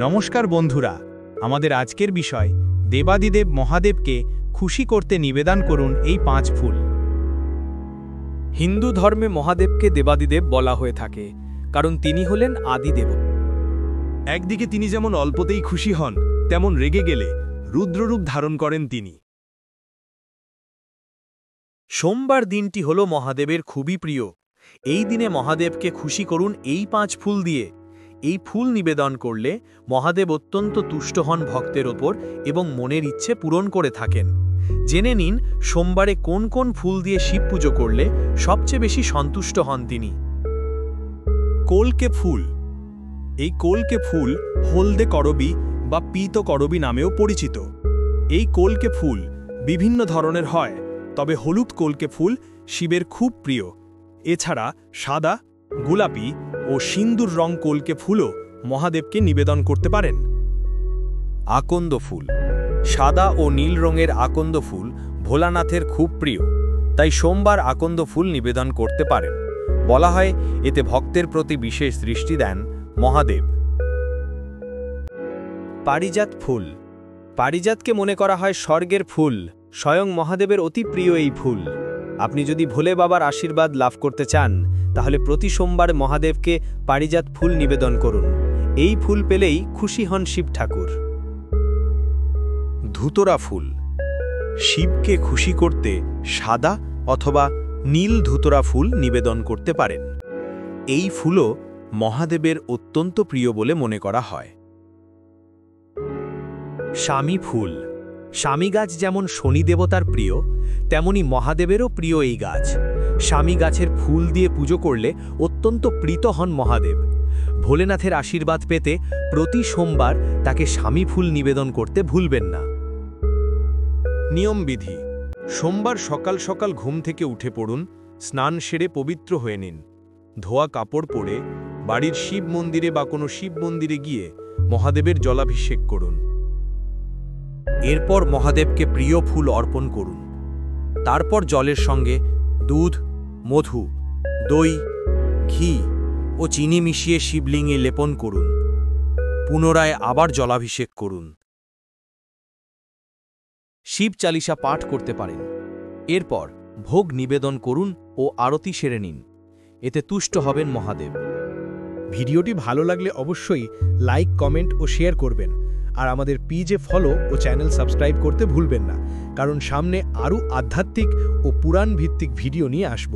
নমস্কার বন্ধুরা, আমাদের আজকের বিষয় দেবাদিদেব মহাদেবকে খুশি করতে নিবেদন করুন এই 5 ফুল। হিন্দু ধর্মে মহাদেবকে দেবাদিদেব বলা হয়ে থাকে, কারণ তিনি হলেন আদিদেব। একদিকে তিনি যেমন অল্পতেই খুশি হন, তেমন রেগে গেলে রুদ্ররূপ ধারণ করেন তিনি। সোমবার দিনটি হল মহাদেবের খুবই প্রিয়। এই দিনে মহাদেবকে খুশি করুন এই 5 ফুল দিয়ে। এই ফুল নিবেদন করলে মহাদেব অত্যন্ত তুষ্ট হন ভক্তের ওপর এবং মনের ইচ্ছে পূরণ করে থাকেন। জেনে নিন সোমবারে কোন কোন ফুল দিয়ে শিব পুজো করলে সবচেয়ে বেশি সন্তুষ্ট হন তিনি। কলকে ফুল। এই কলকে ফুল হলদে করবি বা পীত করবি নামেও পরিচিত। এই কলকে ফুল বিভিন্ন ধরনের হয়, তবে হলুদ কলকে ফুল শিবের খুব প্রিয়। এছাড়া সাদা, গোলাপি ও সিন্দুর রং কলকে ফুলও মহাদেবকে নিবেদন করতে পারেন। আকন্দ ফুল। সাদা ও নীল রঙের আকন্দ ফুল ভোলানাথের খুব প্রিয়, তাই সোমবার আকন্দ ফুল নিবেদন করতে পারেন। বলা হয় এতে ভক্তের প্রতি বিশেষ দৃষ্টি দেন মহাদেব। পারিজাত ফুল। পারিজাতকে মনে করা হয় স্বর্গের ফুল। স্বয়ং মহাদেবের অতি প্রিয় এই ফুল। আপনি যদি ভোলে বাবার আশীর্বাদ লাভ করতে চান, তাহলে প্রতি সোমবার মহাদেবকে পারিজাত ফুল নিবেদন করুন। এই ফুল পেলেই খুশি হন শিব ঠাকুর। ধুতরা ফুল। শিবকে খুশি করতে সাদা অথবা নীল ধুতরা ফুল নিবেদন করতে পারেন। এই ফুলও মহাদেবের অত্যন্ত প্রিয় বলে মনে করা হয়। স্বামী ফুল। স্বামী গাছ যেমন শনি দেবতার প্রিয়, তেমনি মহাদেবেরও প্রিয় এই গাছ। স্বামী গাছের ফুল দিয়ে পুজো করলে অত্যন্ত প্রীত হন মহাদেব। ভোলেনাথের আশীর্বাদ পেতে প্রতি সোমবার তাকে স্বামী ফুল নিবেদন করতে ভুলবেন না। নিয়মবিধি। সোমবার সকাল সকাল ঘুম থেকে উঠে পড়ুন, স্নান সেরে পবিত্র হয়ে নিন। ধোয়া কাপড় পরে বাড়ির শিব মন্দিরে বা কোনো শিব মন্দিরে গিয়ে মহাদেবের জলাভিষেক করুন। এরপর মহাদেবকে প্রিয় ফুল অর্পণ করুন। তারপর জলের সঙ্গে দুধ, মধু, দই, ঘি ও চিনি মিশিয়ে শিবলিঙ্গে লেপন করুন। পুনরায় আবার জলাভিষেক করুন। শিব চালিসা পাঠ করতে পারেন। এরপর ভোগ নিবেদন করুন ও আরতি সেরে নিন। এতে তুষ্ট হবেন মহাদেব। ভিডিওটি ভালো লাগলে অবশ্যই লাইক, কমেন্ট ও শেয়ার করবেন। আর আমাদের পেজে ফলো ও চ্যানেল সাবস্ক্রাইব করতে ভুলবেন না, কারণ সামনে আরও আধ্যাত্মিক ও পুরাণ ভিত্তিক ভিডিও নিয়ে আসব।